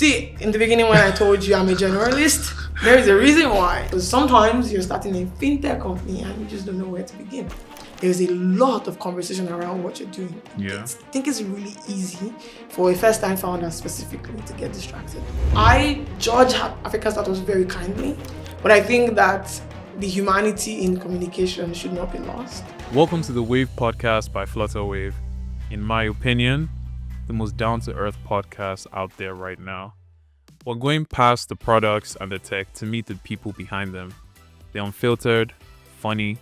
See, in the beginning when I told you I'm a generalist, there is a reason why. Because sometimes you're starting a fintech company and you just don't know where to begin. There's a lot of conversation around what you're doing. Yeah. I think it's really easy for a first-time founder specifically to get distracted. I judge African startups very kindly, but I think that the humanity in communication should not be lost. Welcome to the Wave podcast by Flutter Wave. In my opinion, the most down-to-earth podcast out there right now. We're going past the products and the tech to meet the people behind them. They're unfiltered, funny,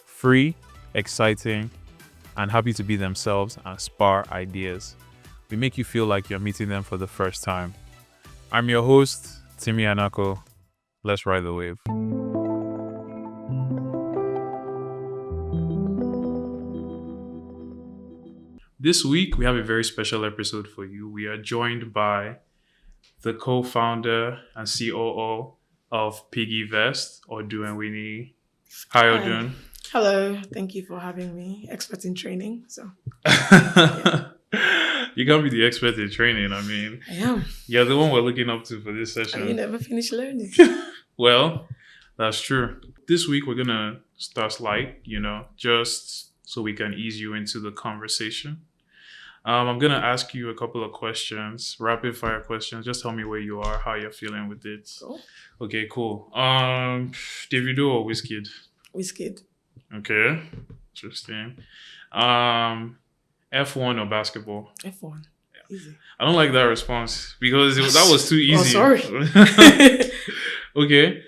free, exciting, and happy to be themselves and spar ideas. We make you feel like you're meeting them for the first time. I'm your host, Timmy Anako. Let's ride the wave. This week, we have a very special episode for you. We are joined by the co-founder and COO of PiggyVest, Odun Eweniyi. Hi, Odun. Hello, thank you for having me. Expert in training, so. You can't be the expert in training, I mean. I am. You're the one we're looking up to for this session. And you never finish learning. Well, that's true. This week, we're going to start light, just so we can ease you into the conversation. I'm going to ask you a couple of questions, rapid fire questions. Just tell me where you are, how you're feeling with it. Cool. Okay, cool. Davido or Wizkid? Wizkid. Okay, interesting. F1 or basketball? F1. Easy. I don't like that response because that was too easy. Oh, sorry. Okay.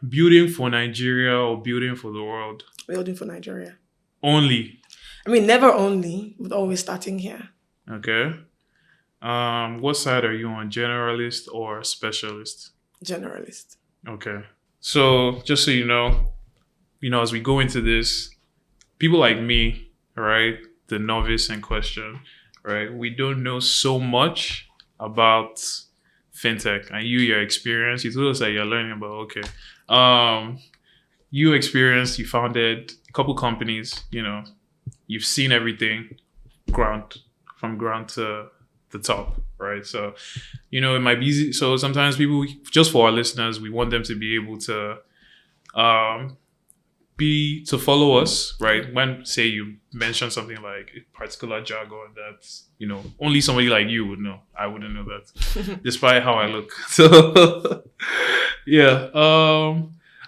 Building for Nigeria or building for the world? Building for Nigeria. Only. I mean, never only, but always starting here. Okay. What side are you on, generalist or specialist? Generalist. Okay. So just so you know, as we go into this, people like me, right, the novice in question, right, we don't know so much about fintech. And your experience, you told us that you're learning about, okay. You experienced, you founded a couple companies, you've seen everything from ground to the top, right? So, it might be easy. So sometimes people, just for our listeners, we want them to be able to follow us, right? When, say, you mention something like a particular jargon that, only somebody like you would know. I wouldn't know that, despite how I look. So, yeah.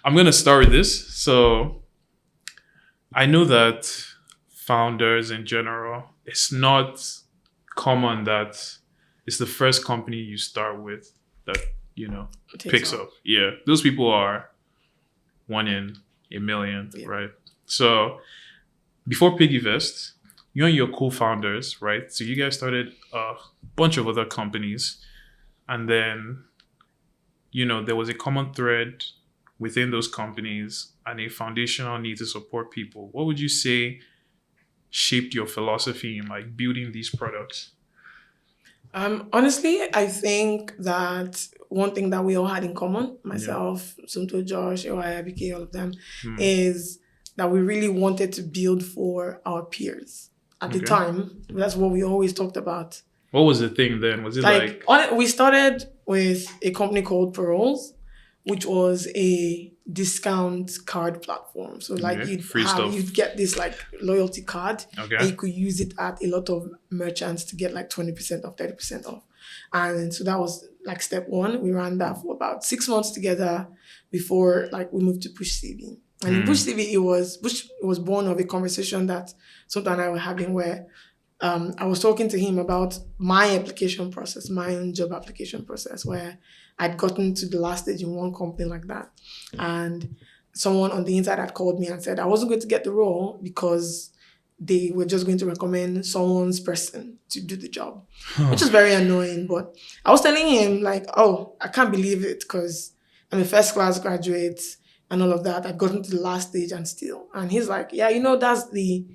I'm going to start with this. So, I know that founders in general, it's not common that it's the first company you start with that, picks up. Yeah. Those people are 1 in a million, yeah. Right? So before PiggyVest, you and your co-founders, right? So you guys started a bunch of other companies, and then, there was a common thread within those companies and a foundational need to support people. What would you say shaped your philosophy in building these products? Honestly, I think that one thing that we all had in common, myself, Sunto, Josh, AY, BK, all of them, is that we really wanted to build for our peers. At the time, that's what we always talked about. What was the thing then? Was it we started with a company called Paroles, which was a discount card platform. So you'd get this loyalty card, and you could use it at a lot of merchants to get 20% off, 30% off. And so that was step one. We ran that for about 6 months together before we moved to Push CV. And in Push CV, it was born of a conversation that Sonta and I were having where I was talking to him about my application process, my own job application process, where I'd gotten to the last stage in one company like that. And someone on the inside had called me and said I wasn't going to get the role because they were just going to recommend someone's person to do the job, which is very annoying. But I was telling him I can't believe it because I'm a first class graduate and all of that. I've gotten to the last stage and still. And he's like, yeah, that's the...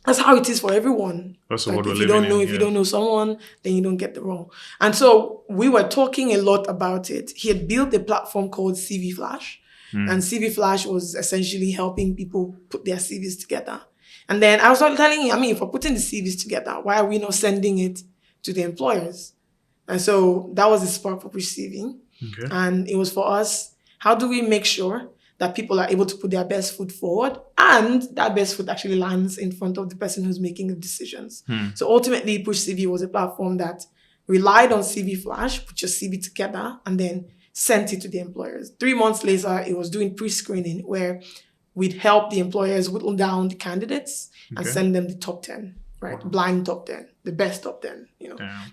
that's how it is for everyone. That's if you don't know someone, then you don't get the role. And so we were talking a lot about it. He had built a platform called CV Flash. And CV Flash was essentially helping people put their CVs together. And then I was telling him, if we're putting the CVs together, why are we not sending it to the employers? And so that was the spark for Push CV. Okay. And it was for us, how do we make sure that people are able to put their best foot forward and that best foot actually lands in front of the person who's making the decisions. So ultimately, Push CV was a platform that relied on CV Flash, put your CV together, and then sent it to the employers. 3 months later, it was doing pre-screening where we'd help the employers whittle down the candidates and send them the top 10, right? Wow. Blind top 10, the best top 10,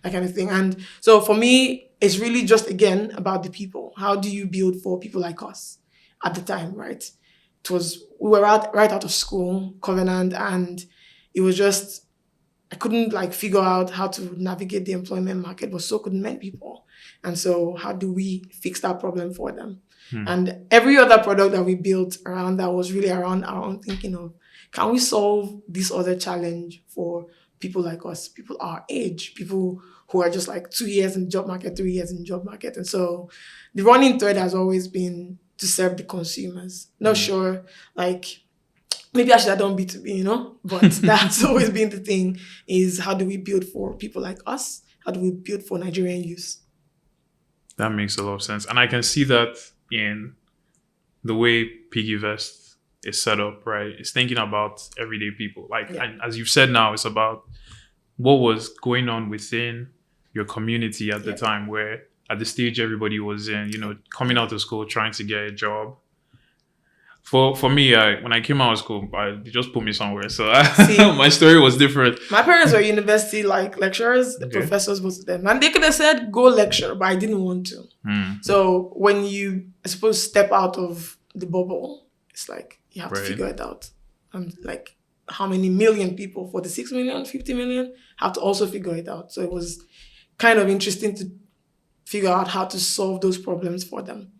that kind of thing. And so for me, it's really just, again, about the people. How do you build for people like us at the time, right? We were right out of school, Covenant, and it was just, I couldn't figure out how to navigate the employment market, but so couldn't many people. And so how do we fix that problem for them? And every other product that we built around that was really around our own thinking of, can we solve this other challenge for people like us, people our age, people who are just 2 years in the job market, 3 years in the job market. And so the running thread has always been to serve the consumers. Not sure, maybe I should have done B2B, but that's always been the thing, is how do we build for people like us? How do we build for Nigerian youth? That makes a lot of sense. And I can see that in the way PiggyVest is set up, right? It's thinking about everyday people. And as you've said now, it's about what was going on within your community at the time, where at the stage everybody was in, coming out of school, trying to get a job. For me, when I came out of school, they just put me somewhere. So my story was different. My parents were university lecturers, the professors, most of them. And they could have said, go lecture, but I didn't want to. So when you, I suppose, step out of the bubble, it's you have to figure it out. And how many million people, 46 million, 50 million, have to also figure it out. So it was kind of interesting to figure out how to solve those problems for them,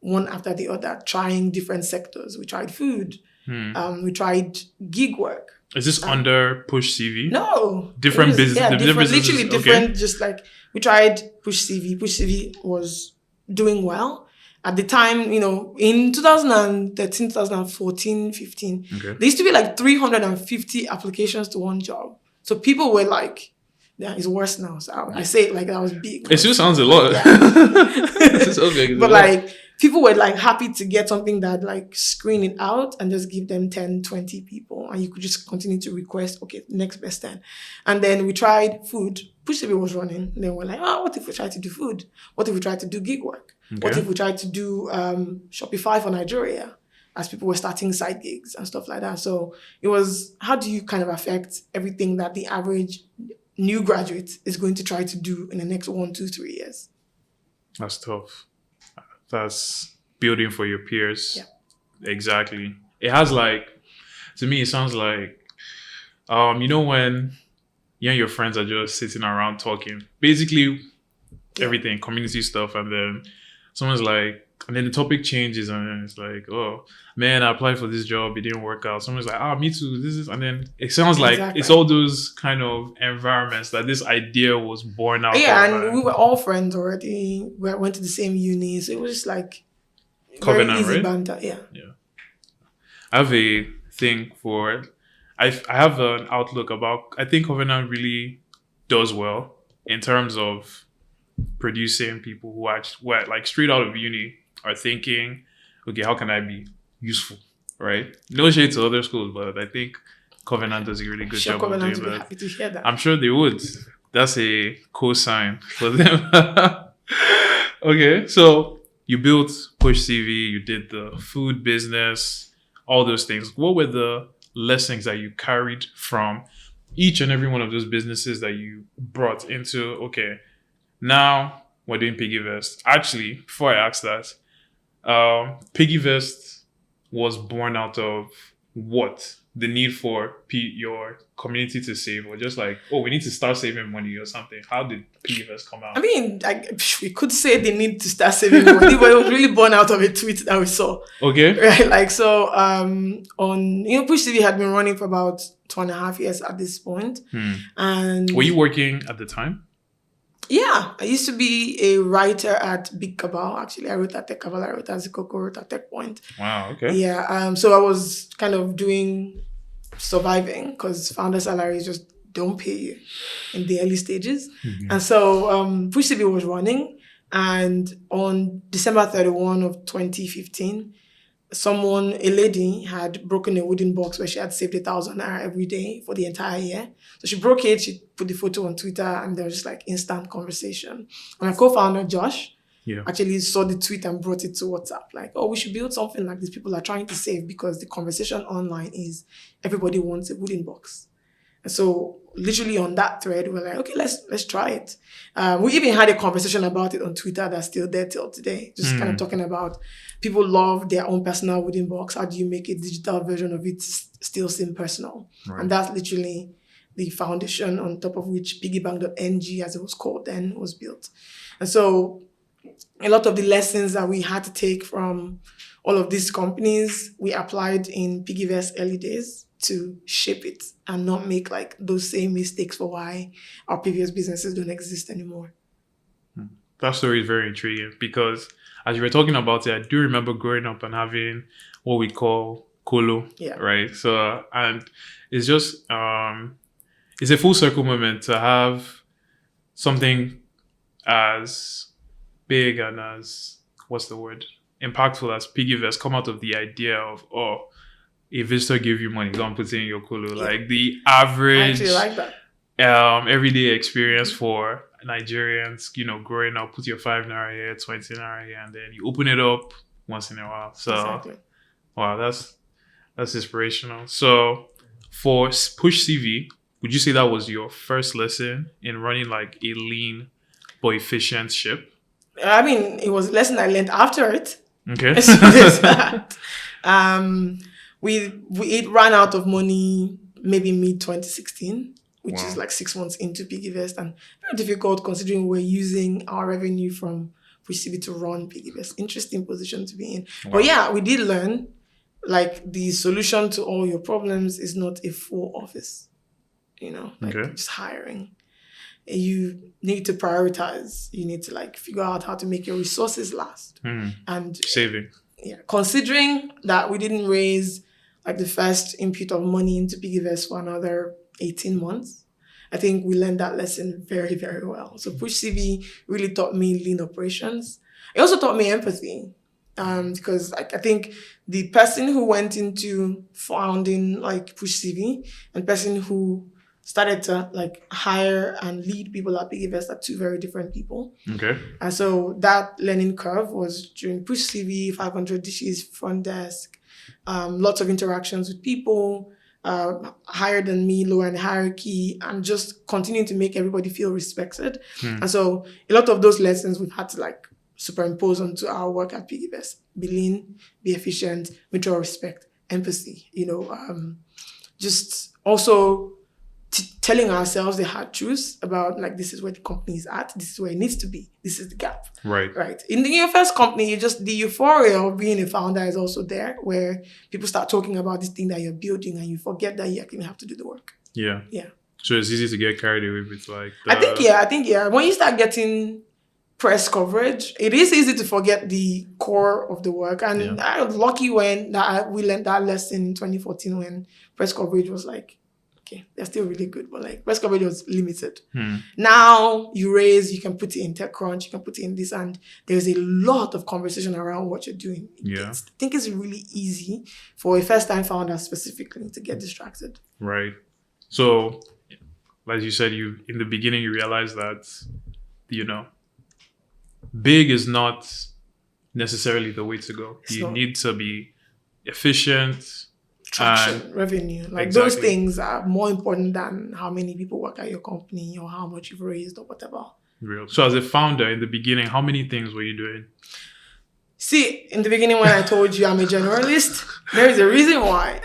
one after the other, trying different sectors. We tried food. We tried gig work. Is this under Push CV? No. Different business. Yeah, literally different. Okay. Just we tried Push CV. Push CV was doing well. At the time, in 2013, 2014, 15, there used to be 350 applications to one job. So people were yeah, it's worse now. So I say it that was big. It still sounds a lot. Yeah. But people were happy to get something that screen it out and just give them 10, 20 people. And you could just continue to request, okay, next best 10. And then we tried food. Push TV was running. And then we're what if we try to do food? What if we try to do gig work? What if we tried to do Shopify for Nigeria, as people were starting side gigs and stuff like that? So it was, how do you kind of affect everything that the average new graduate is going to try to do in the next 1, 2, 3 years? That's tough. That's building for your peers. Yeah. Exactly. It has to me, it sounds like, when you and your friends are just sitting around talking, basically everything, community stuff, and then someone's and then the topic changes, and then it's oh man, I applied for this job, it didn't work out. Someone's me too, and then it sounds it's all those kind of environments that this idea was born out of. And we were all friends already. We went to the same uni, so it was just Covenant, very easy right? banter. Yeah. I have a thing for, I have an outlook about, I think Covenant really does well in terms of producing people who are straight out of uni are thinking, okay, how can I be useful, right? No shade to other schools, but I think Covenant does a really good job of doing that. Happy to hear that. I'm sure they would. That's a co-sign for them. Okay, so you built Push CV, you did the food business, all those things. What were the lessons that you carried from each and every one of those businesses that you brought into, okay, now we're doing PiggyVest? Actually, before I ask that, PiggyVest was born out of what? The need for your community to save, or just we need to start saving money or something? How did PiggyVest come out? I mean, we could say they need to start saving money, but it was really born out of a tweet that we saw. Okay. Right, on, Push TV had been running for about 2.5 years at this point. And were you working at the time? Yeah, I used to be a writer at Big Cabal. Actually, I wrote at Tech Cabal, I wrote at Zikoko, wrote at Tech Point. Wow, okay. Yeah, so I was kind of surviving because founder salaries just don't pay you in the early stages. And so Push CV was running. And on December 31 of 2015, a lady had broken a wooden box where she had saved 1,000 naira every day for the entire year. So she broke it, she put the photo on Twitter, and there was just like instant conversation. And my co-founder, Josh, actually saw the tweet and brought it to WhatsApp. Like, oh, we should build something like this. People are trying to save, because the conversation online is everybody wants a wooden box. And so literally on that thread, we're like, okay, let's try it. We even had a conversation about it on Twitter that's still there till today. Just kind of talking about people love their own personal wooden box. How do you make a digital version of it still seem personal? Right. And that's literally the foundation on top of which piggybank.ng, as it was called then, was built. And so a lot of the lessons that we had to take from all of these companies, we applied in PiggyVest early days to shape it and not make like those same mistakes for why our previous businesses don't exist anymore. That story is very intriguing, because as you were talking about it, I do remember growing up and having what we call Kolo, right? So, and it's just, it's a full circle moment to have something as big and as, impactful as PiggyVest come out of the idea of, a visitor give you money, don't put it in your Kolo. Like the average everyday experience for Nigerians, growing up, put your 5 naira here, 20 naira here, and then you open it up once in a while. So, wow, that's inspirational. So, for Push CV, would you say that was your first lesson in running like a lean but efficient ship? I mean, it was a lesson I learned after it. Okay. We ran out of money maybe mid-2016, which is like 6 months into PiggyVest, and very difficult considering we're using our revenue from Push CV to run PiggyVest. Interesting position to be in. Wow. But we did learn like the solution to all your problems is not a full office, just hiring. You need to prioritize. You need to like figure out how to make your resources last. And saving. Considering that we didn't raise like the first input of money into PiggyVest for another 18 months, I think we learned that lesson very, very well. So Push CV really taught me lean operations. It also taught me empathy, because I think the person who went into founding like Push CV and person who started to like hire and lead people at PiggyVest are two very different people. Okay. And so that learning curve was during Push CV, 500 dishes, front desk, lots of interactions with people, higher than me, lower in the hierarchy, and just continuing to make everybody feel respected. And so a lot of those lessons we've had to like superimpose onto our work at PiggyVest. Be lean, be efficient, mutual respect, empathy, just also telling ourselves the hard truths about like, this is where the company is at, this is where it needs to be, this is the gap. Right. In your first company, the euphoria of being a founder is also there, where people start talking about this thing that you're building and you forget that you actually have to do the work. Yeah. So it's easy to get carried away with like I think when you start getting press coverage, it is easy to forget the core of the work. And I was lucky when we learned that lesson in 2014 when press coverage was like, they're still really good, but like press coverage was limited. Now you can put it in TechCrunch, you can put it in this, and there's a lot of conversation around what you're doing. I think it's really easy for a first-time founder specifically to get distracted. Right. So, as you said, in the beginning you realized that, big is not necessarily the way to go. You need to be efficient. Traction, revenue, those things are more important than how many people work at your company or how much you've raised or whatever. Real. So as a founder in the beginning, how many things were you doing? See, in the beginning when I told you I'm a generalist, there is a reason why.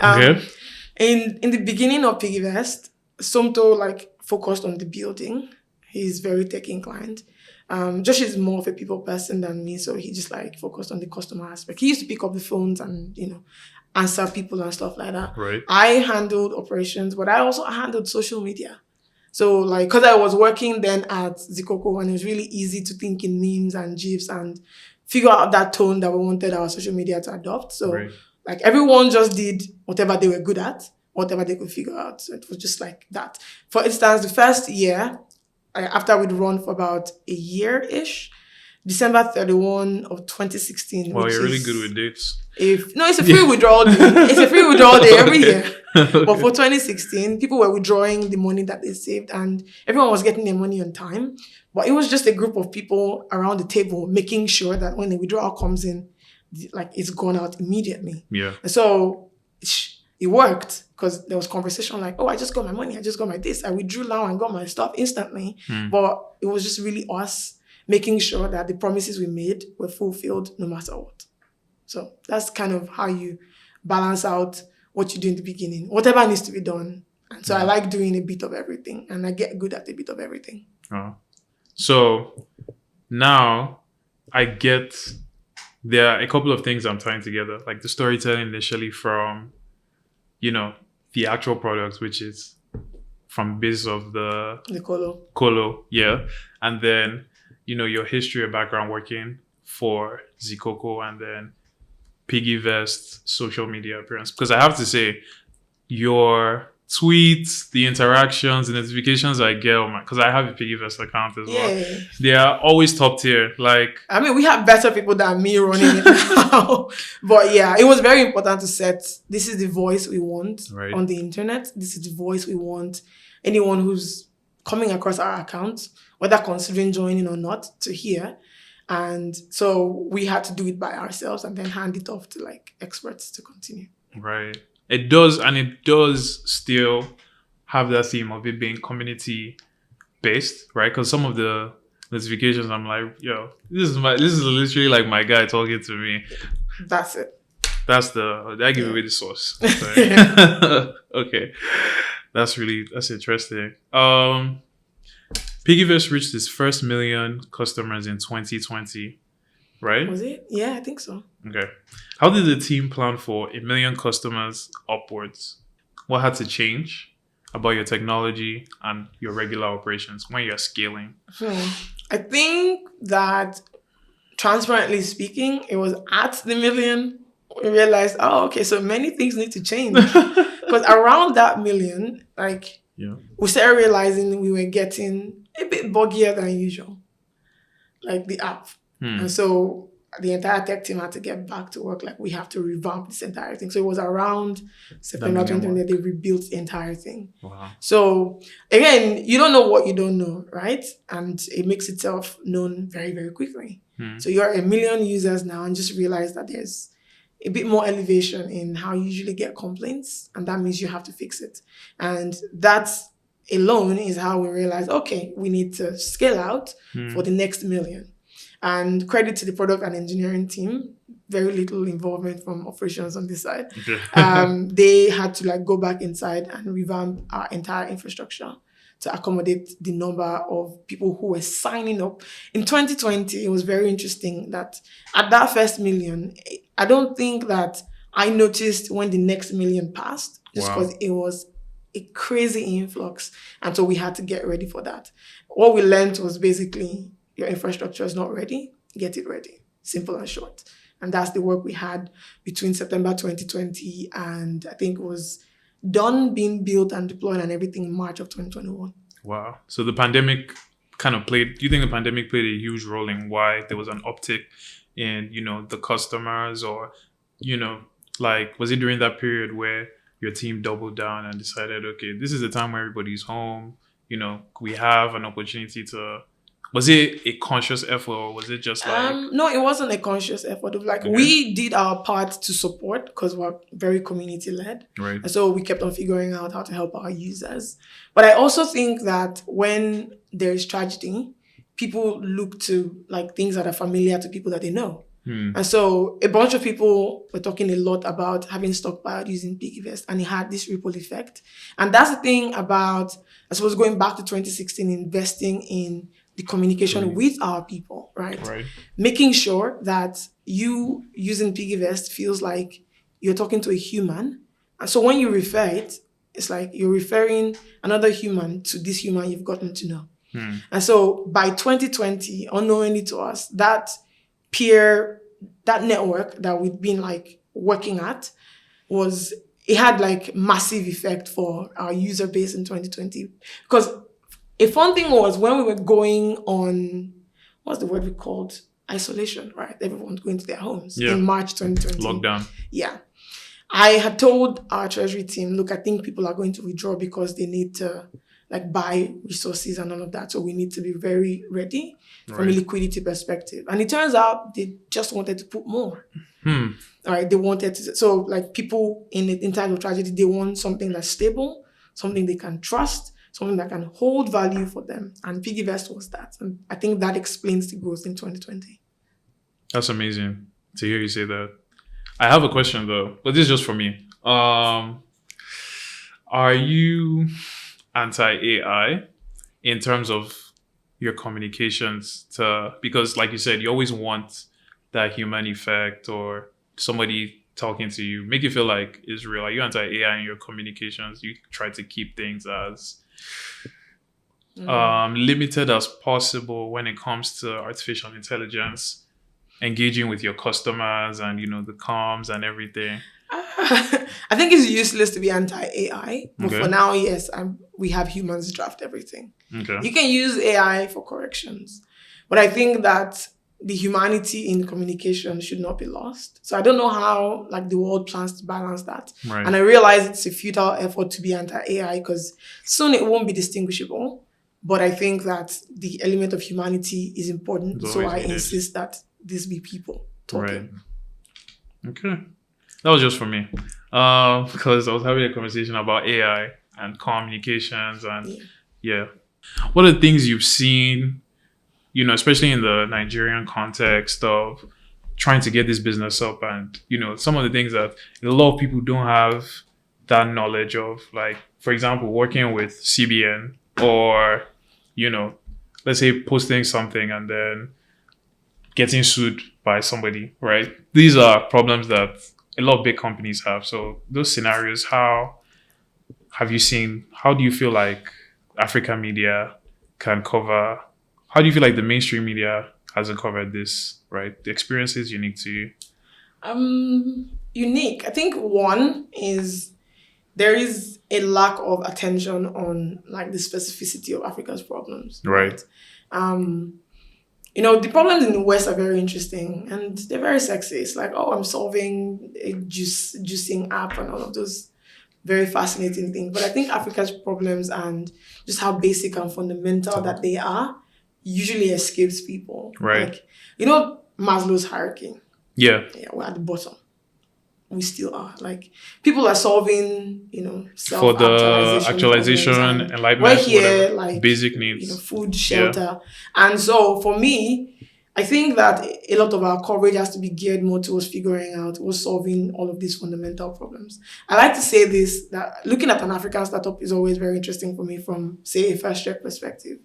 In the beginning of PiggyVest, Somto focused on the building. He's very tech inclined. Josh is more of a people person than me, so he just focused on the customer aspect. He used to pick up the phones and answer people and stuff like that. Right. I handled operations, but I also handled social media. So because I was working then at Zikoko, and it was really easy to think in memes and GIFs and figure out that tone that we wanted our social media to adopt. So everyone just did whatever they were good at. whatever they could figure out. So it was just like that. For instance, the first year, after we'd run for about a year-ish, December 31 of 2016. Wow, you're really good with dates. It's a free withdrawal day. It's a free withdrawal day every year. Okay. But for 2016, people were withdrawing the money that they saved and everyone was getting their money on time. But it was just a group of people around the table making sure that when the withdrawal comes in, like it's gone out immediately. Yeah. And so it worked because there was conversation like, oh, I just got my money. I just got my this. I withdrew now and got my stuff instantly. But it was just really us making sure that the promises we made were fulfilled no matter what. So that's kind of how you balance out what you do in the beginning, whatever needs to be done. And so I like doing a bit of everything and I get good at a bit of everything. So now I get there are a couple of things I'm tying together, like the storytelling initially from, the actual products, which is from base of the Kolo, yeah. And then, your history or background working for Zikoko and then PiggyVest social media appearance. Because I have to say, your tweets, the interactions, the notifications I get because I have a PiggyVest account as well. They are always top tier. We have better people than me running it now. But yeah, it was very important to set, this is the voice we want on the internet. This is the voice we want anyone who's coming across our account, whether considering joining or not, to hear. And so we had to do it by ourselves and then hand it off to experts to continue. Right. It does still have that theme of it being community based, right? Because some of the notifications, I'm like, yo, this is literally like my guy talking to me. That's it. I give away the source. Okay. That's interesting. PiggyVest reached its first 1 million customers in 2020, right? Was it? Yeah, I think so. Okay. How did the team plan for 1 million customers upwards? What had to change about your technology and your regular operations when you're scaling? I think that, transparently speaking, it was at the 1 million we realized, so many things need to change. Because around that 1 million, we started realizing we were getting a bit buggier than usual, the app. And so the entire tech team had to get back to work. We have to revamp this entire thing. So it was around September 2020 that they rebuilt the entire thing. Wow. So again, you don't know what you don't know, right? And it makes itself known very, very quickly. So you're 1 million users now and just realize that there's a bit more elevation in how you usually get complaints. And that means you have to fix it. And that's alone is how we realize, okay, we need to scale out for the next 1 million. And credit to the product and engineering team, very little involvement from operations on this side. Okay. They had to go back inside and revamp our entire infrastructure to accommodate the number of people who were signing up. In 2020, it was very interesting that at that first 1 million, I don't think that I noticed when the next 1 million passed, just because it was a crazy influx. And so we had to get ready for that. What we learned was basically, your infrastructure is not ready, get it ready. Simple and short. And that's the work we had between September 2020 and I think it was done being built and deployed and everything in March of 2021. Wow. So the pandemic do you think the pandemic played a huge role in why there was an uptick in, the customers or, was it during that period where your team doubled down and decided, okay, this is the time where everybody's home, we have an opportunity to... Was it a conscious effort or was it just No, it wasn't a conscious effort. We did our part to support because we're very community-led. Right. And so we kept on figuring out how to help our users. But I also think that when there is tragedy, people look to things that are familiar to people that they know. And so a bunch of people were talking a lot about having stockpiled using PiggyVest and it had this ripple effect. And that's the thing about, I suppose, going back to 2016, investing in the communication with our people, right? Making sure that you using PiggyVest feels like you're talking to a human. And so when you refer it, it's like you're referring another human to this human you've gotten to know. And so by 2020, unknowingly to us, that network that we'd been working at was it had like massive effect for our user base in 2020. Because a fun thing was when we were going on, what's the word we called? Isolation, right? Everyone's going to their homes in March 2020. Lockdown. Yeah. I had told our treasury team, look, I think people are going to withdraw because they need to like buy resources and all of that. So we need to be very ready from a liquidity perspective. And it turns out they just wanted to put more. All right. They wanted to, so like people in times of tragedy, they want something that's stable, something they can trust, something that can hold value for them. And PiggyVest was that. And I think that explains the growth in 2020. That's amazing to hear you say that. I have a question though, but this is just for me. Are you anti-AI in terms of your communications because like you said, you always want that human effect or somebody talking to you, make you feel like it's real. Are you anti-AI in your communications? You try to keep things as limited as possible when it comes to artificial intelligence, engaging with your customers and, the comms and everything. I think it's useless to be anti-AI, but for now, yes, we have humans draft everything. Okay. You can use AI for corrections, but I think that the humanity in communication should not be lost. So I don't know how the world plans to balance that. Right. And I realize it's a futile effort to be anti-AI because soon it won't be distinguishable. But I think that the element of humanity is important. So I insist that this be people talking. Right. Okay. That was just for me. Because I was having a conversation about AI and communications and what are the things you've seen, especially in the Nigerian context of trying to get this business up and, some of the things that a lot of people don't have that knowledge of, like, for example, working with CBN or, let's say posting something and then getting sued by somebody, right? These are problems that a lot of big companies have. So those scenarios, how do you feel like African media can cover, how do you feel like the mainstream media hasn't covered this, right? The experience is unique to you. Unique. I think one is there is a lack of attention on the specificity of Africa's problems. Right. The problems in the West are very interesting and they're very sexy. It's like, I'm solving a juicing app and all of those very fascinating things. But I think Africa's problems and just how basic and fundamental that they are usually escapes people. Right. Maslow's hierarchy. Yeah. We're at the bottom. We still are. People are solving, self-actualization. For the actualization, enlightenment, we're here, basic needs. Food, shelter. Yeah. And so for me, I think that a lot of our coverage has to be geared more towards figuring out what's solving all of these fundamental problems. I like to say this, that looking at an African startup is always very interesting for me from, say, a first check perspective.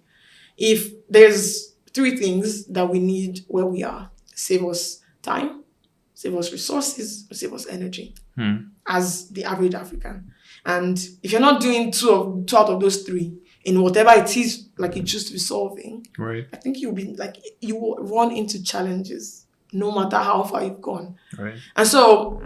If there's 3 things that we need where we are, save us time, save us resources, save us energy as the average African. And if you're not doing two out of those 3 in whatever it is you choose to be solving, right, I think you will run into challenges no matter how far you've gone. Right. And so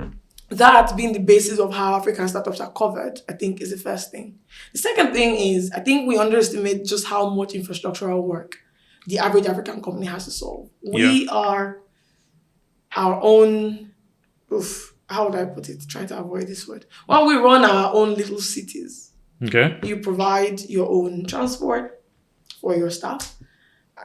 that being the basis of how African startups are covered, I think is the first thing. The second thing is I think we underestimate just how much infrastructural work the average African company has to solve. We are our own, how would I put it? Trying to avoid this word. Well, we run our own little cities. Okay. You provide your own transport for your staff.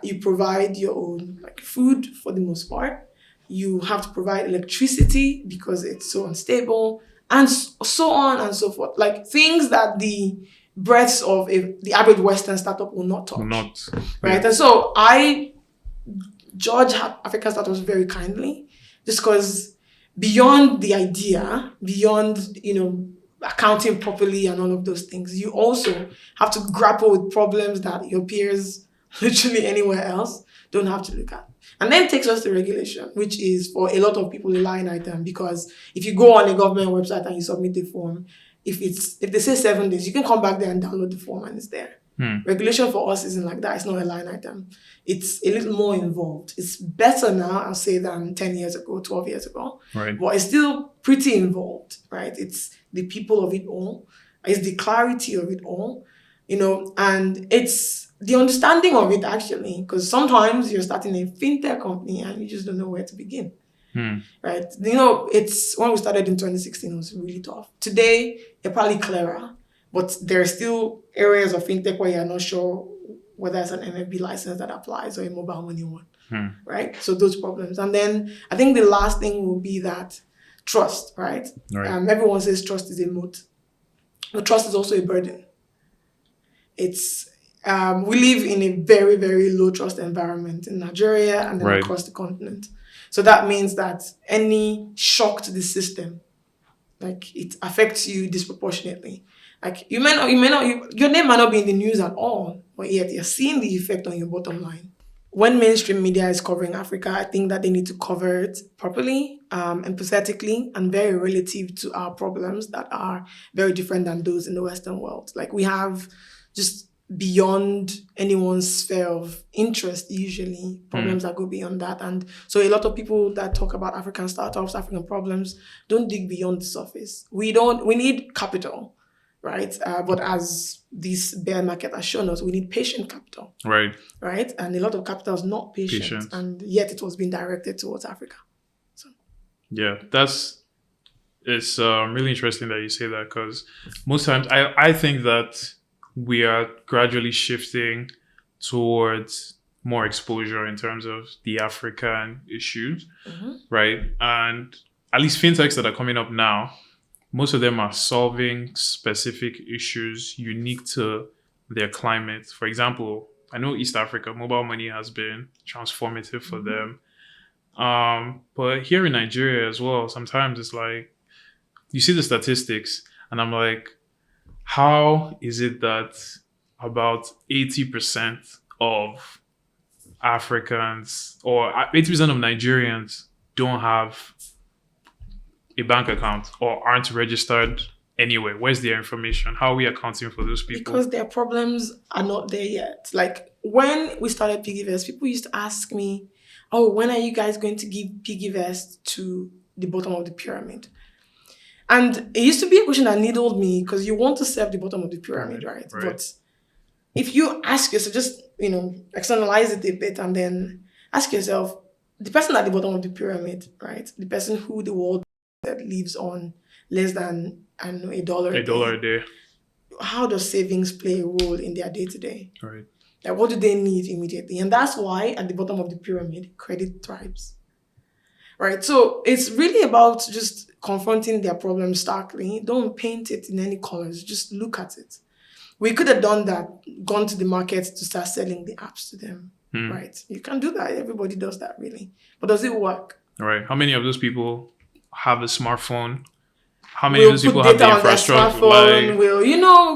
You provide your own food for the most part. You have to provide electricity because it's so unstable, and so on and so forth. Things that the breadths of the average Western startup will not touch. Right? Yeah. And so I judge African startups very kindly, just because beyond the idea, beyond, accounting properly and all of those things, you also have to grapple with problems that your peers literally anywhere else don't have to look at. And then takes us to regulation, which is for a lot of people a line item, because if you go on a government website and you submit the form, if they say 7 days, you can come back there and download the form and it's there. Regulation for us isn't like that. It's not a line item. It's a little more involved. It's better now, I'll say, than 10 years ago, 12 years ago. Right. But it's still pretty involved, right? It's the people of it all. It's the clarity of it all, and it's the understanding of it, actually, because sometimes you're starting a fintech company and you just don't know where to begin. Right? It's when we started in 2016, it was really tough. Today, you're probably clearer, but there are still areas of fintech where you're not sure whether it's an MFB license that applies or a mobile money one, right? So those problems. And then I think the last thing will be that trust, right? Everyone says trust is a moat, but trust is also a burden. It's we live in a very, very low trust environment in Nigeria and then across the continent. So that means that any shock to the system, like, it affects you disproportionately. Like, your name might not be in the news at all, but yet you're seeing the effect on your bottom line. When mainstream media is covering Africa, I think that they need to cover it properly, empathetically, and very relative to our problems that are very different than those in the Western world. Like, we have just beyond anyone's sphere of interest, usually, problems that go beyond that. And so a lot of people that talk about African startups, African problems, don't dig beyond the surface. We need capital, right? But as this bear market has shown us, we need patient capital. Right. And a lot of capital is not patient. And yet it was being directed towards Africa. So. Yeah, it's really interesting that you say that, because most times I think that we are gradually shifting towards more exposure in terms of the African issues, right? And at least fintechs that are coming up now, most of them are solving specific issues unique to their climate. For example, I know East Africa, mobile money has been transformative for them. But here in Nigeria as well, sometimes it's like, you see the statistics and I'm like, how is it that about 80% of Africans or 80% of Nigerians don't have a bank account or aren't registered anywhere? Where's their information? How are we accounting for those people? Because their problems are not there yet. Like, when we started PiggyVest, people used to ask me, oh, when are you guys going to give PiggyVest to the bottom of the pyramid? And it used to be a question that needled me, because you want to serve the bottom of the pyramid, right? But if you ask yourself, just, externalize it a bit and then ask yourself, the person at the bottom of the pyramid, right? The person who the world that lives on less than, $1 a day. How does savings play a role in their day-to-day? Right. Like, what do they need immediately? And that's why at the bottom of the pyramid, credit thrives. Right? So it's really about just confronting their problems starkly. Don't paint it in any colors. Just look at it. We could have done that, gone to the market to start selling the apps to them. Right? You can do that. Everybody does that, really. But does it work? Right. How many of those people have a smartphone? How many of those people have the infrastructure?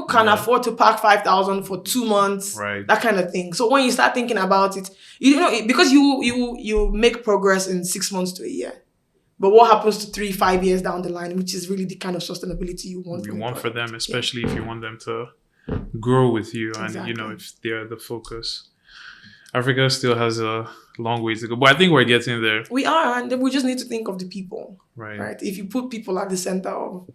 Can afford to park 5,000 for 2 months, right? That kind of thing. So when you start thinking about it, because you make progress in 6 months to a year. But what happens to 3-5 years down the line, which is really the kind of sustainability you want? You want for them, especially if you want them to grow with you, exactly. And if they're the focus. Africa still has a long way to go, but I think we're getting there. We are, and we just need to think of the people, right? If you put people at the center of,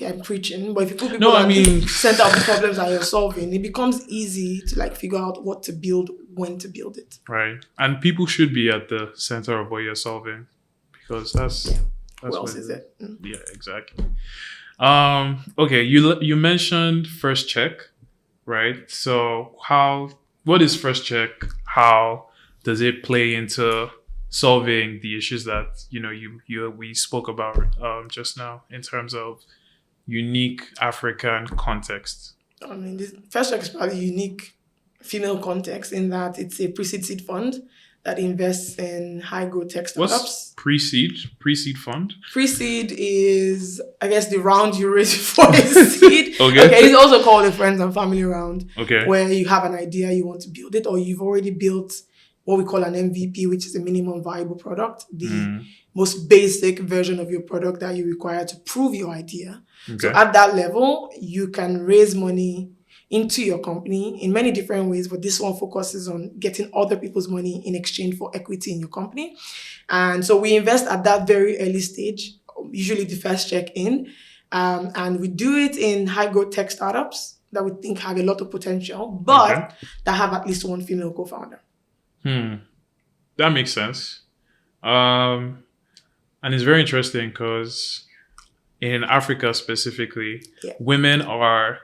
I'm preaching, but if you put people at the center of the problems that you're solving, it becomes easy to figure out what to build, when to build it. Right, and people should be at the center of what you're solving, because that's who else is it? Yeah, exactly. Okay, you mentioned first check, right? So what is first check? How does it play into solving the issues that we spoke about just now in terms of unique African context? This first check is probably unique female context in that it's a pre-seed fund that invests in high growth tech startups. What's pre-seed? Pre-seed fund? Pre-seed is, I guess, the round you raise for a seed. Okay, it's also called a friends and family round. Okay. Where you have an idea, you want to build it, or you've already built what we call an MVP, which is a minimum viable product, the most basic version of your product that you require to prove your idea. Okay. So at that level, you can raise money into your company in many different ways, but this one focuses on getting other people's money in exchange for equity in your company. And so we invest at that very early stage, usually the first check in, and we do it in high growth tech startups that we think have a lot of potential, but that have at least one female co-founder. That makes sense. And it's very interesting because in Africa specifically, women are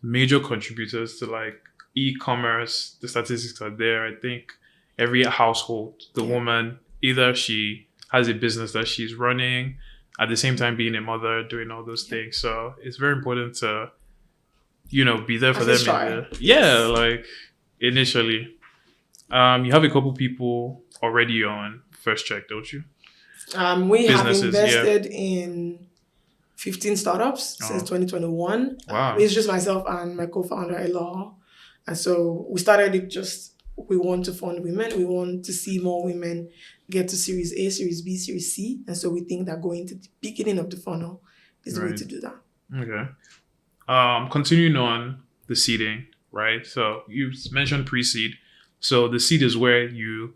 major contributors to like e-commerce. The statistics are there. I think every household, the woman, either she has a business that she's running, at the same time being a mother, doing all those things. So it's very important to, be there for them. Like initially. You have a couple people already on First Check, don't you? We have invested in 15 startups since 2021. Wow. It's just myself and my co-founder, Ella. And so we started it we want to fund women. We want to see more women get to Series A, Series B, Series C. And so we think that going to the beginning of the funnel is the way to do that. Okay. Continuing on the seeding, right? So you mentioned pre-seed. So the seed is where you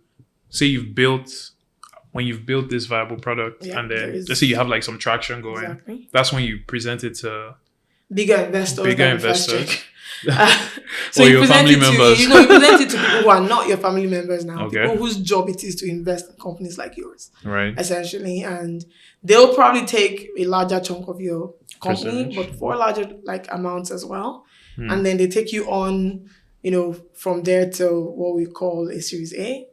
say when you've built this viable product, and then let's say you have like some traction going. Exactly. That's when you present it to bigger investors. So or your family members. You present it to people who are not your family members now. Okay. People whose job it is to invest in companies like yours. Right. Essentially. And they'll probably take a larger chunk of your company, but for larger amounts as well. And then they take you on, from there to what we call a Series A,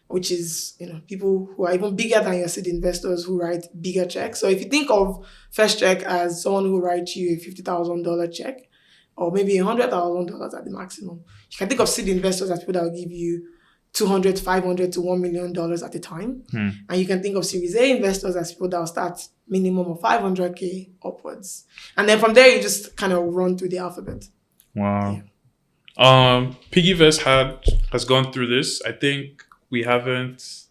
which is, people who are even bigger than your seed investors who write bigger checks. So if you think of First Check as someone who writes you a $50,000 check, or maybe $100,000 at the maximum, you can think of seed investors as people that will give you $200,000, $500,000 to $1 million at a time. And you can think of Series A investors as people that will start minimum of $500K upwards. And then from there, you just kind of run through the alphabet. Wow. Yeah. PiggyVest has gone through this. I think we haven't.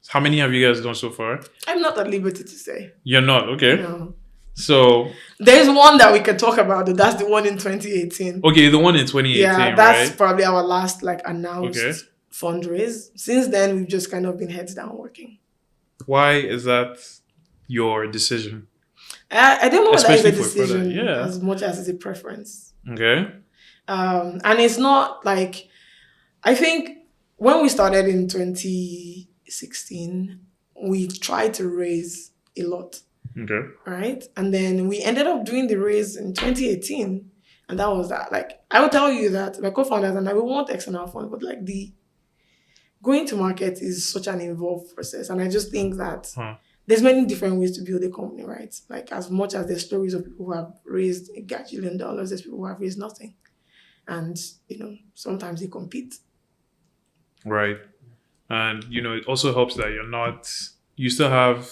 How many have you guys done so far? I'm not at liberty to say. You're not? Okay. No. So there's one that we can talk about. That's the one in 2018. Okay, the one in 2018. Yeah, that's probably our last announced fundraise. Since then, we've just kind of been heads down working. Why is that your decision? I don't know whether it's a decision as much as it's a preference. Okay. And it's not I think when we started in 2016, we tried to raise a lot. Okay. Right? And then we ended up doing the raise in 2018. And that was that. I will tell you that my co-founders and I, we want external funds, but the going to market is such an involved process. And I just think that there's many different ways to build a company, right? As much as there's stories of people who have raised $1 gajillion, there's people who have raised nothing. And, sometimes they compete. Right. And, it also helps that you still have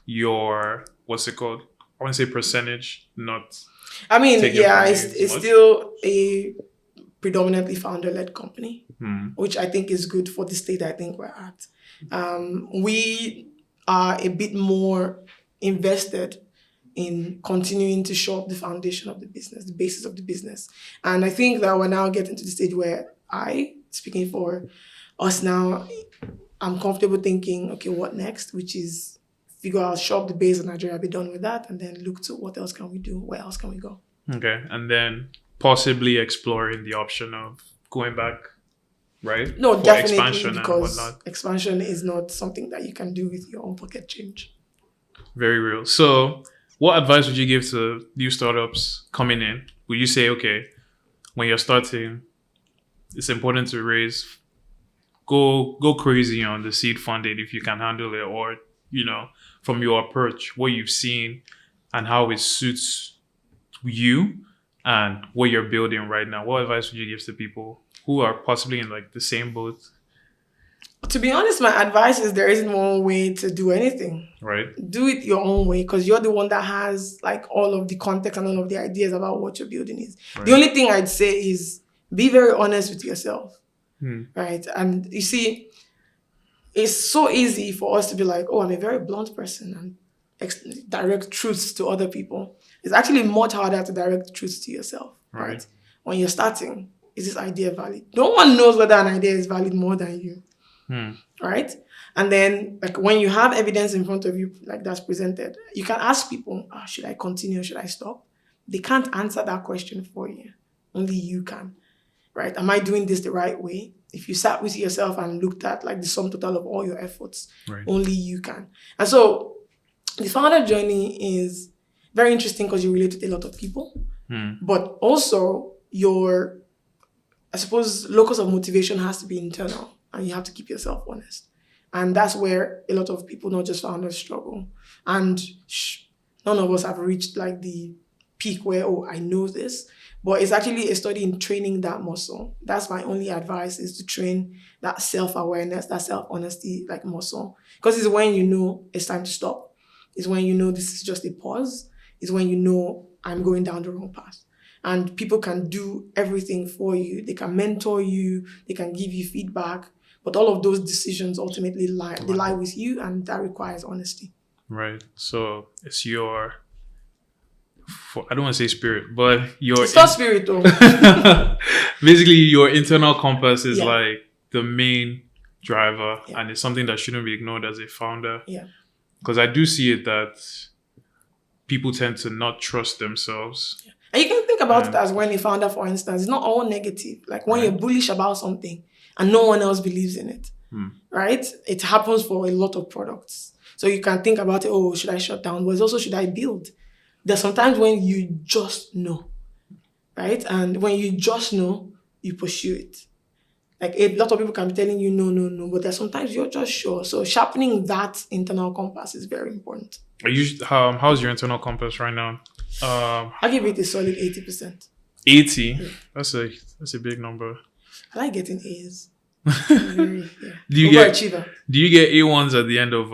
your, what's it called? I want to say percentage, not. I mean, it's still a predominantly founder-led company, which I think is good for the state I think we're at. We are a bit more invested in continuing to shore up the foundation of the business, the basis of the business. And I think that we're now getting to the stage where speaking for us now, I'm comfortable thinking, okay, what next? Which is figure out, shore up the base of Nigeria, be done with that, and then look to what else can we do? Where else can we go? Okay. And then possibly exploring the option of going back, right? No, for definitely, expansion because and whatnot. Expansion is not something that you can do with your own pocket change. Very real. So what advice would you give to new startups coming in? Would you say, okay, when you're starting, it's important to go crazy on the seed funding if you can handle it, or, from your approach, what you've seen and how it suits you and what you're building right now, what advice would you give to people who are possibly in the same boat? To be honest, my advice is there isn't one way to do anything. Right. Do it your own way, because you're the one that has all of the context and all of the ideas about what your building is. Right. The only thing I'd say is be very honest with yourself. Right. And you see, it's so easy for us to be I'm a very blunt person and direct truths to other people. It's actually much harder to direct truths to yourself. Right. when you're starting, is this idea valid? No one knows whether an idea is valid more than you. Right? And then like when you have evidence in front of you, like that's presented, you can ask people, should I continue? Should I stop? They can't answer that question for you. Only you can. Right? Am I doing this the right way? If you sat with yourself and looked at like the sum total of all your efforts, only you can. And so the founder journey is very interesting because you relate with a lot of people, but also your, I suppose, locus of motivation has to be internal and you have to keep yourself honest. And that's where a lot of people, not just founders, struggle. And none of us have reached like the peak where, I know this. But it's actually a study in training that muscle. That's my only advice, is to train that self-awareness, that self-honesty like muscle. Because it's when you know it's time to stop. It's when you know this is just a pause. It's when you know I'm going down the wrong path. And people can do everything for you. They can mentor you. They can give you feedback. But all of those decisions ultimately lie with you, and that requires honesty. Right. So it's your, I don't want to say spirit, but your... It's not spirit though. Basically, your internal compass is like the main driver, and it's something that shouldn't be ignored as a founder. Yeah. Because I do see it that people tend to not trust themselves. Yeah. And you can think about it as when a founder, for instance, it's not all negative. Like when you're bullish about something and no one else believes in it, right? It happens for a lot of products. So you can think about it, should I shut down? But it's also, should I build? There's sometimes when you just know, right? And when you just know, you pursue it. Like a lot of people can be telling you no, but there's sometimes you're just sure. So sharpening that internal compass is very important. How's your internal compass right now? I give it a solid 80%. 80? Yeah. That's a big number. I like getting A's. Do you get A1s at the end of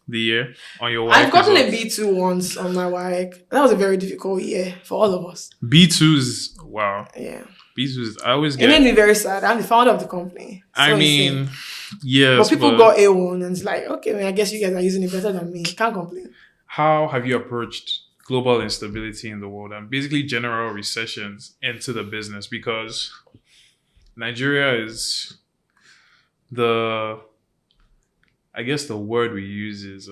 the year on your WAEC? I've gotten a B2 once on my WAEC. That was a very difficult year for all of us. B2s, wow. Yeah. B2s, I always get... It made me very sad. I'm the founder of the company. So yes. But people got A1 and it's like, okay, I guess you guys are using it better than me. Can't complain. How have you approached global instability in the world and basically general recessions into the business? Because Nigeria is the word we use is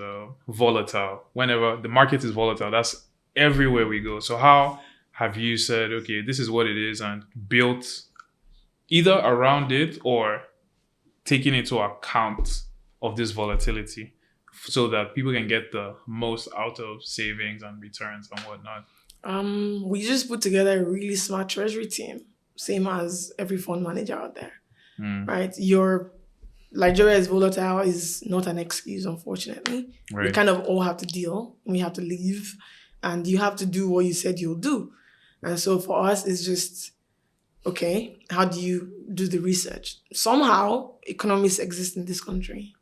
volatile. Whenever the market is volatile, that's everywhere we go. So how have you said, okay, this is what it is, and built either around it or taking into account of this volatility so that people can get the most out of savings and returns and whatnot? We just put together a really smart treasury team, same as every fund manager out there, right? Nigeria is volatile is not an excuse, unfortunately. Right. We kind of all have to deal. We have to live, and you have to do what you said you'll do. And so for us, it's just, okay, how do you do the research? Somehow, economists exist in this country,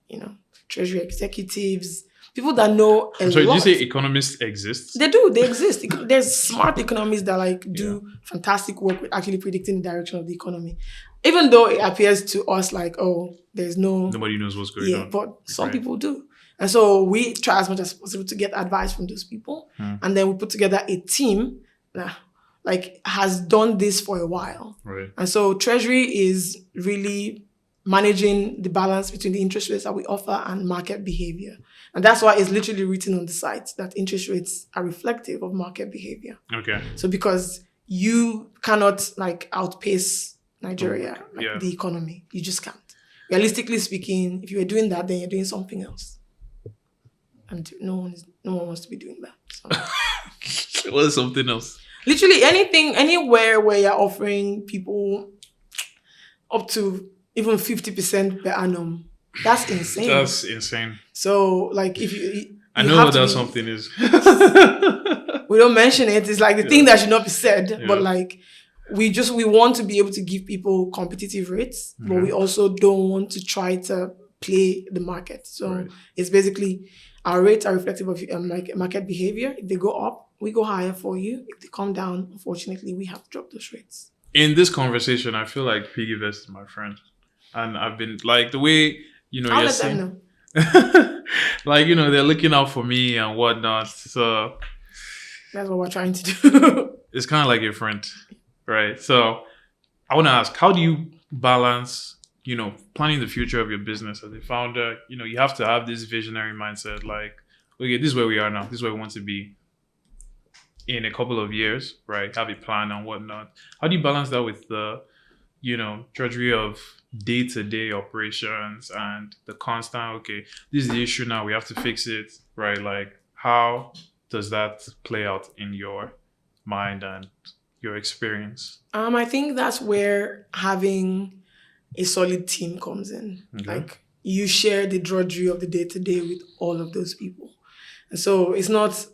treasury executives, people that know a lot. Did you say economists exist? They do, they exist. There's smart economists that do fantastic work with actually predicting the direction of the economy. Even though it appears to us like, there's nobody knows what's going on. But some people do. And so we try as much as possible to get advice from those people. And then we put together a team that has done this for a while. Right. And so treasury is really managing the balance between the interest rates that we offer and market behavior. And that's why it's literally written on the site that interest rates are reflective of market behavior. Okay. So because you cannot outpace Nigeria, the economy. You just can't. Realistically speaking, if you were doing that, then you're doing something else. And no one wants to be doing that. So. What is something else? Literally anywhere where you're offering people up to even 50% per annum. That's insane. That's insane. So if you I know what that something is. We don't mention it. It's the thing that should not be said. But we want to be able to give people competitive rates, but we also don't want to try to play the market. So it's basically our rates are reflective of market behavior. If they go up, we go higher for you. If they come down, unfortunately, we have to drop those rates. In this conversation, I feel like PiggyVest is my friend. And I've been the way, I'll let them know. They're looking out for me and whatnot. So that's what we're trying to do. It's kind of like a friend. right? So I want to ask, how do you balance, planning the future of your business as a founder? You have to have this visionary mindset, like, okay, this is where we are now. This is where we want to be in a couple of years, right? Have a plan and whatnot. How do you balance that with the, drudgery of day-to-day operations and the constant, okay, this is the issue now, we have to fix it, right? Like, how does that play out in your mind and your experience? I think that's where having a solid team comes in. Okay. Like, you share the drudgery of the day-to-day with all of those people. And so it's not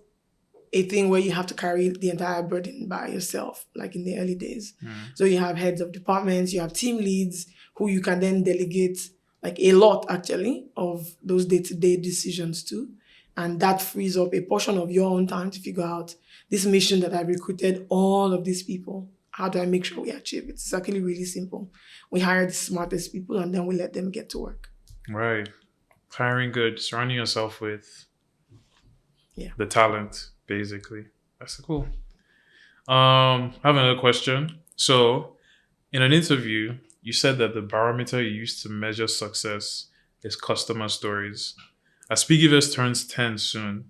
a thing where you have to carry the entire burden by yourself, like in the early days. So you have heads of departments, you have team leads who you can then delegate like a lot actually of those day-to-day decisions to. And that frees up a portion of your own time to figure out this mission that I recruited all of these people. How do I make sure we achieve it? It's actually really simple. We hire the smartest people and then we let them get to work. Right. Hiring good, surrounding yourself with the talent, basically. That's cool. I have another question. So, in an interview, you said that the barometer you use to measure success is customer stories. As PiggyVest turns 10 soon,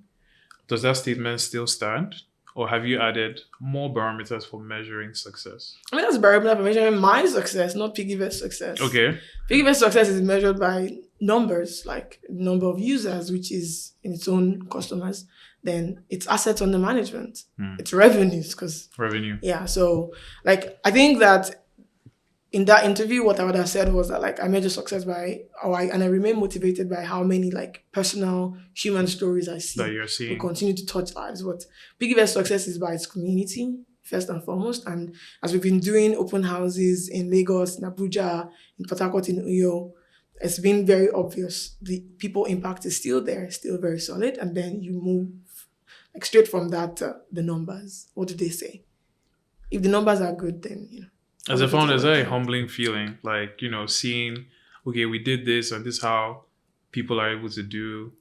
does that statement still stand? Or have you added more barometers for measuring success? I mean, that's a barometer for measuring my success, not PiggyVest success. Okay. PiggyVest success is measured by numbers, like number of users, which is in its own customers. Then it's assets under management. It's revenues, because revenue. Yeah. So, like, I think that in that interview, what I would have said was that, like, I measure success by, and I remain motivated by how many, like, personal human stories I see. That you're seeing. We continue to touch lives. But PiggyVest success is by its community, first and foremost. And as we've been doing open houses in Lagos, in Abuja, in Port Harcourt, in Uyo, it's been very obvious. The people impact is still there, still very solid. And then you move like straight from that to the numbers. What do they say? If the numbers are good, then, As a founder, is that a humbling feeling? Like, seeing, okay, we did this and this is how people are able to do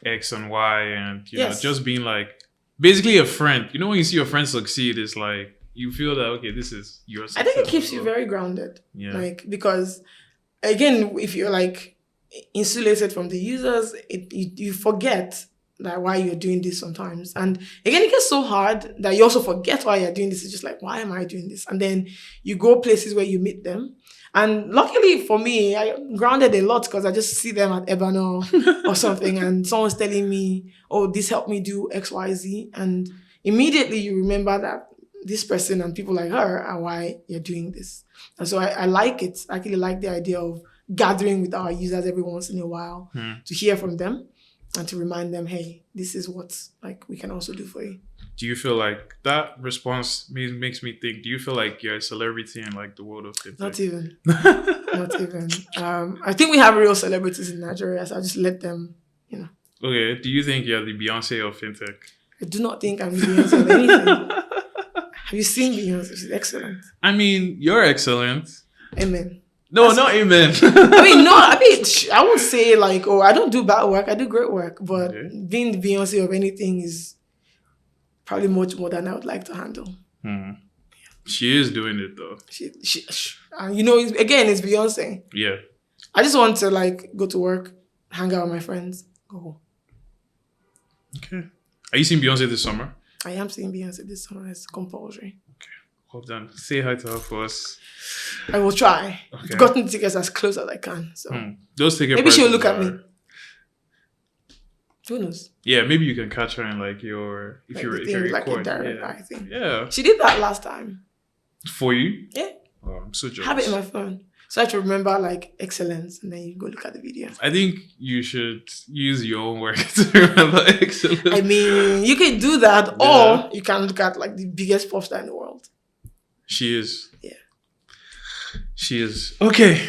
X and Y, and, just being like, basically a friend. When you see your friend succeed, it's like, you feel that, okay, this is your success. I think it keeps you very grounded. Yeah. Like, because, again, if you're, like, insulated from the users, you forget that why you're doing this sometimes. And again, it gets so hard that you also forget why you're doing this. It's just like, why am I doing this? And then you go places where you meet them. And luckily for me, I grounded a lot because I just see them at Ebano or something, and someone's telling me, oh, this helped me do X, Y, Z. And immediately you remember that this person and people like her are why you're doing this. And so I like it. I actually like the idea of gathering with our users every once in a while to hear from them. And to remind them, hey, this is what we can also do for you. Do you feel like that response makes me think, do you feel like you're a celebrity in the world of fintech? Not even. Not even. I think we have real celebrities in Nigeria, so I just let them, Okay, do you think you're the Beyonce of fintech? I do not think I'm Beyonce of anything. Have you seen Beyonce? She's excellent. I mean, you're excellent. Amen. No, not amen. I would say I don't do bad work. I do great work. But being the Beyonce of anything is probably much more than I would like to handle. She is doing it though. Again, it's Beyonce. Yeah. I just want to go to work, hang out with my friends, go home. Okay. Are you seeing Beyonce this summer? I am seeing Beyonce this summer. It's compulsory. Okay. Well done. Say hi to her for us. I will try. Okay. I've gotten the tickets as close as I can. So those ticket maybe she'll look at me. Who knows? Yeah, maybe you can catch her in if you're recording. Direct thing. Yeah. She did that last time. For you? Yeah. Oh, I'm so jealous. Have it in my phone. So I have to remember excellence, and then you go look at the video. I think you should use your own work to remember excellence. I mean, you can do that, or you can look at the biggest pop star in the world. She is. Yeah. She is. Okay.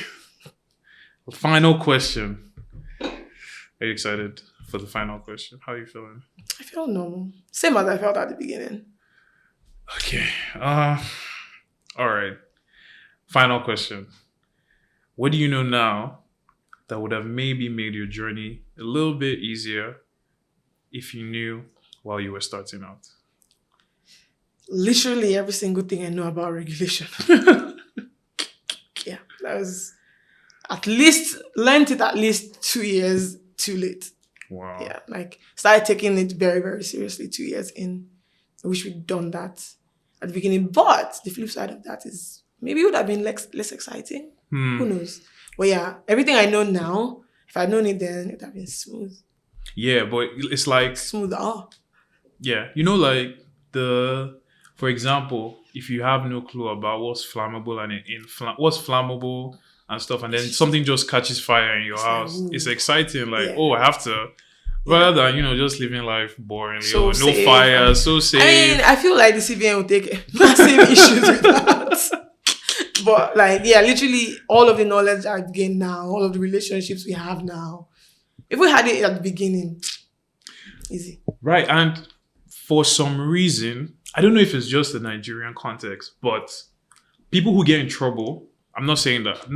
Final question. Are you excited for the final question? How are you feeling? I feel normal. Same as I felt at the beginning. Okay. All right. Final question. What do you know now that would have maybe made your journey a little bit easier if you knew while you were starting out? literally every single thing I know about regulation. Yeah, that was learned it at least 2 years too late. Wow. Yeah, like started taking it very, very seriously 2 years in. I wish we'd done that at the beginning. But the flip side of that is maybe it would have been less exciting. Who knows? But yeah, everything I know now, if I'd known it then, it would have been smooth. Yeah, but it's like... Smoother. Yeah, for example, if you have no clue about what's flammable and what's flammable and stuff, and then something just catches fire in your house, it's exciting. Like, I have to... Rather than, just living life boringly. So no fire, so safe. I mean, I feel like the CBN will take massive issues with that. But literally all of the knowledge I've gained now, all of the relationships we have now, if we had it at the beginning, easy. Right. And for some reason, I don't know if it's just the Nigerian context, but people who get in trouble, I'm not saying that,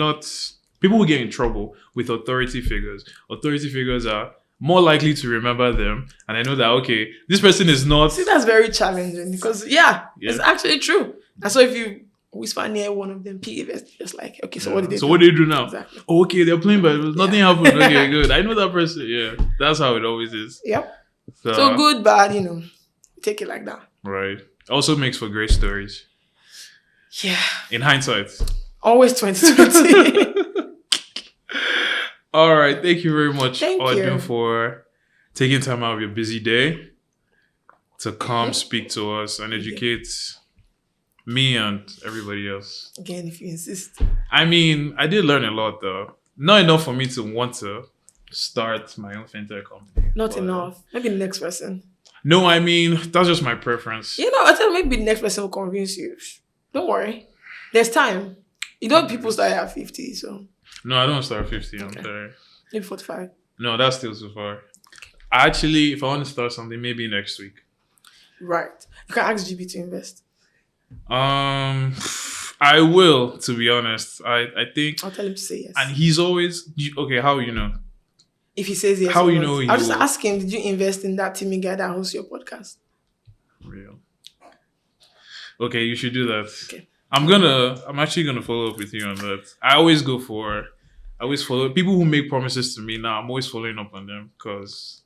people who get in trouble with authority figures are more likely to remember them, and I know that, okay, this person is not... See, that's very challenging because, it's actually true. And so if you whisper near one of them, PiggyVest, just like, okay, so what did they do? So what do they do now? Exactly. Oh, okay, they're playing, but nothing happened. Okay, good. I know that person. Yeah, that's how it always is. Yep. So good, bad, take it like that. Right. Also makes for great stories. Yeah. In hindsight. Always 2020. All right. Thank you very much, Odun, you for taking time out of your busy day to come speak to us and educate me and everybody else. Again, if you insist. I mean, I did learn a lot, though. Not enough for me to want to start my own fintech company. Not enough. Maybe the next person. No, I mean, that's just my preference. I thought maybe the next person will convince you. Don't worry. There's time. People start at 50, so... No, I don't start 50. I'm sorry. Maybe 45. No, that's still too far. Actually, if I want to start something, maybe next week. Right. You can ask GB to invest. I will, to be honest. I think... I'll tell him to say yes. And he's always... Okay, how you know? If he says yes. How you know? I'll just ask him, did you invest in that Timmy guy that hosts your podcast? Real. Okay, you should do that. Okay. I'm actually gonna follow up with you on that. I always follow people who make promises to me now. I'm always following up on them because,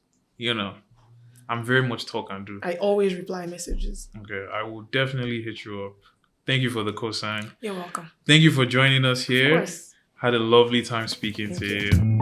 I'm very much talk and do. I always reply messages. Okay, I will definitely hit you up. Thank you for the cosign. You're welcome. Thank you for joining us here. Of course. Had a lovely time speaking to you.